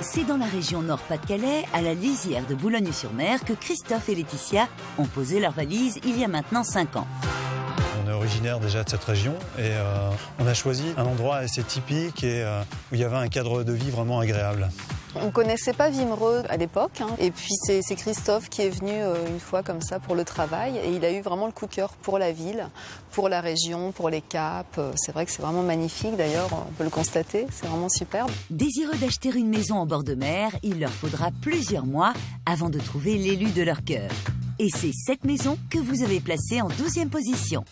C'est dans la région Nord-Pas-de-Calais, à la lisière de Boulogne-sur-Mer, que Christophe et Laetitia ont posé leurs valises il y a maintenant 5 ans. On est originaire déjà de cette région et on a choisi un endroit assez typique et où il y avait un cadre de vie vraiment agréable. On ne connaissait pas Wimereux à l'époque, et puis c'est Christophe qui est venu une fois comme ça pour le travail, et il a eu vraiment le coup de cœur pour la ville, pour la région, pour les caps. C'est vrai que c'est vraiment magnifique d'ailleurs, on peut le constater, c'est vraiment superbe. Désireux d'acheter une maison en bord de mer, il leur faudra plusieurs mois avant de trouver l'élu de leur cœur. Et c'est cette maison que vous avez placée en 12e position.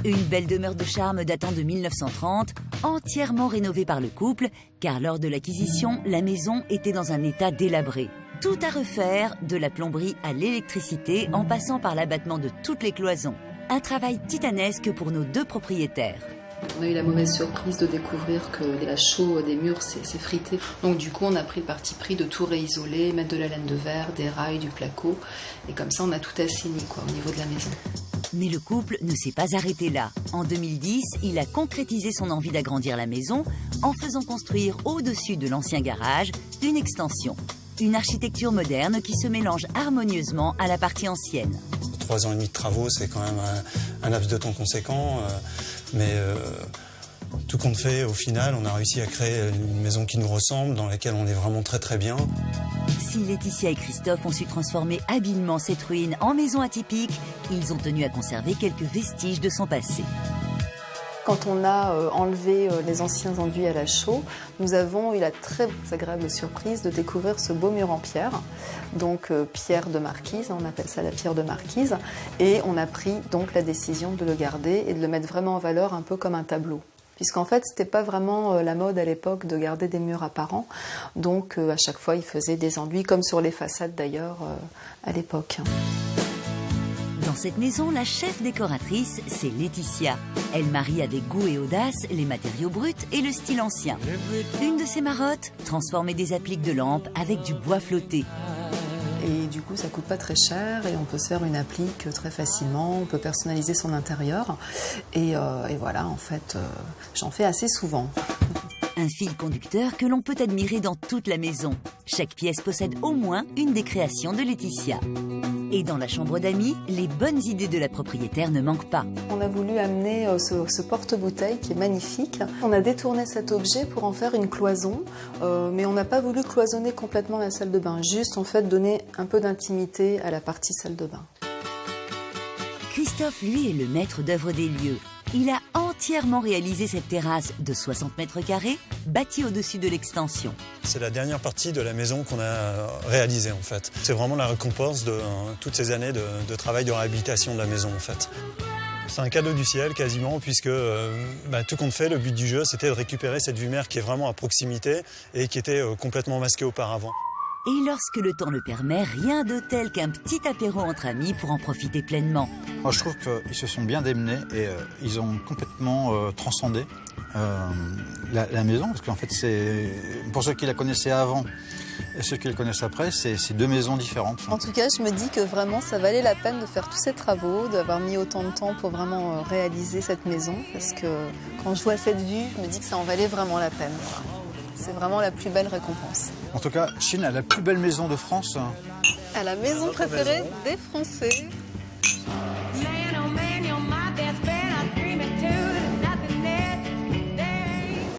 Une belle demeure de charme datant de 1930, entièrement rénovée par le couple, car lors de l'acquisition, la maison était dans un état délabré. Tout à refaire, de la plomberie à l'électricité, en passant par l'abattement de toutes les cloisons. Un travail titanesque pour nos 2 propriétaires. On a eu la mauvaise surprise de découvrir que la chaux des murs s'est fritée. Donc du coup, on a pris le parti pris de tout réisoler, mettre de la laine de verre, des rails, du placo. Et comme ça, on a tout assaini au niveau de la maison. Mais le couple ne s'est pas arrêté là. En 2010, il a concrétisé son envie d'agrandir la maison en faisant construire au-dessus de l'ancien garage une extension. Une architecture moderne qui se mélange harmonieusement à la partie ancienne. 3 ans et demi de travaux, c'est quand même un laps de temps conséquent, mais tout compte fait, au final, on a réussi à créer une maison qui nous ressemble, dans laquelle on est vraiment très très bien. Si Laetitia et Christophe ont su transformer habilement cette ruine en maison atypique, ils ont tenu à conserver quelques vestiges de son passé. Quand on a enlevé les anciens enduits à la chaux, nous avons eu la très agréable surprise de découvrir ce beau mur en pierre, donc pierre de marquise, on appelle ça la pierre de marquise, et on a pris donc la décision de le garder et de le mettre vraiment en valeur un peu comme un tableau. Puisqu'en fait, c'était pas vraiment la mode à l'époque de garder des murs apparents, donc à chaque fois, ils faisaient des enduits, comme sur les façades d'ailleurs à l'époque. Dans cette maison, la chef décoratrice, c'est Laetitia. Elle marie avec goût et audace les matériaux bruts et le style ancien. Une de ses marottes, transformer des appliques de lampes avec du bois flotté. Et du coup, ça coûte pas très cher et on peut se faire une applique très facilement, on peut personnaliser son intérieur. Et voilà, en fait, j'en fais assez souvent. Un fil conducteur que l'on peut admirer dans toute la maison. Chaque pièce possède au moins une des créations de Laetitia. Et dans la chambre d'amis, les bonnes idées de la propriétaire ne manquent pas. On a voulu amener ce porte-bouteille qui est magnifique. On a détourné cet objet pour en faire une cloison, mais on n'a pas voulu cloisonner complètement la salle de bain, juste en fait donner un peu d'intimité à la partie salle de bain. Christophe, lui, est le maître d'œuvre des lieux. Il a entièrement réalisé cette terrasse de 60 mètres carrés, bâtie au-dessus de l'extension. C'est la dernière partie de la maison qu'on a réalisée en fait. C'est vraiment la récompense de toutes ces années de travail de réhabilitation de la maison en fait. C'est un cadeau du ciel quasiment puisque tout compte fait, le but du jeu c'était de récupérer cette vue mer qui est vraiment à proximité et qui était complètement masquée auparavant. Et lorsque le temps le permet, rien de tel qu'un petit apéro entre amis pour en profiter pleinement. Moi, je trouve qu'ils se sont bien démenés et ils ont complètement transcendé la maison. Parce qu'en fait, pour ceux qui la connaissaient avant et ceux qui la connaissent après, c'est 2 maisons différentes. En tout cas, je me dis que vraiment, ça valait la peine de faire tous ces travaux, d'avoir mis autant de temps pour vraiment réaliser cette maison. Parce que quand je vois cette vue, je me dis que ça en valait vraiment la peine. C'est vraiment la plus belle récompense. En tout cas, Chine a la plus belle maison de France. À la maison préférée des Français.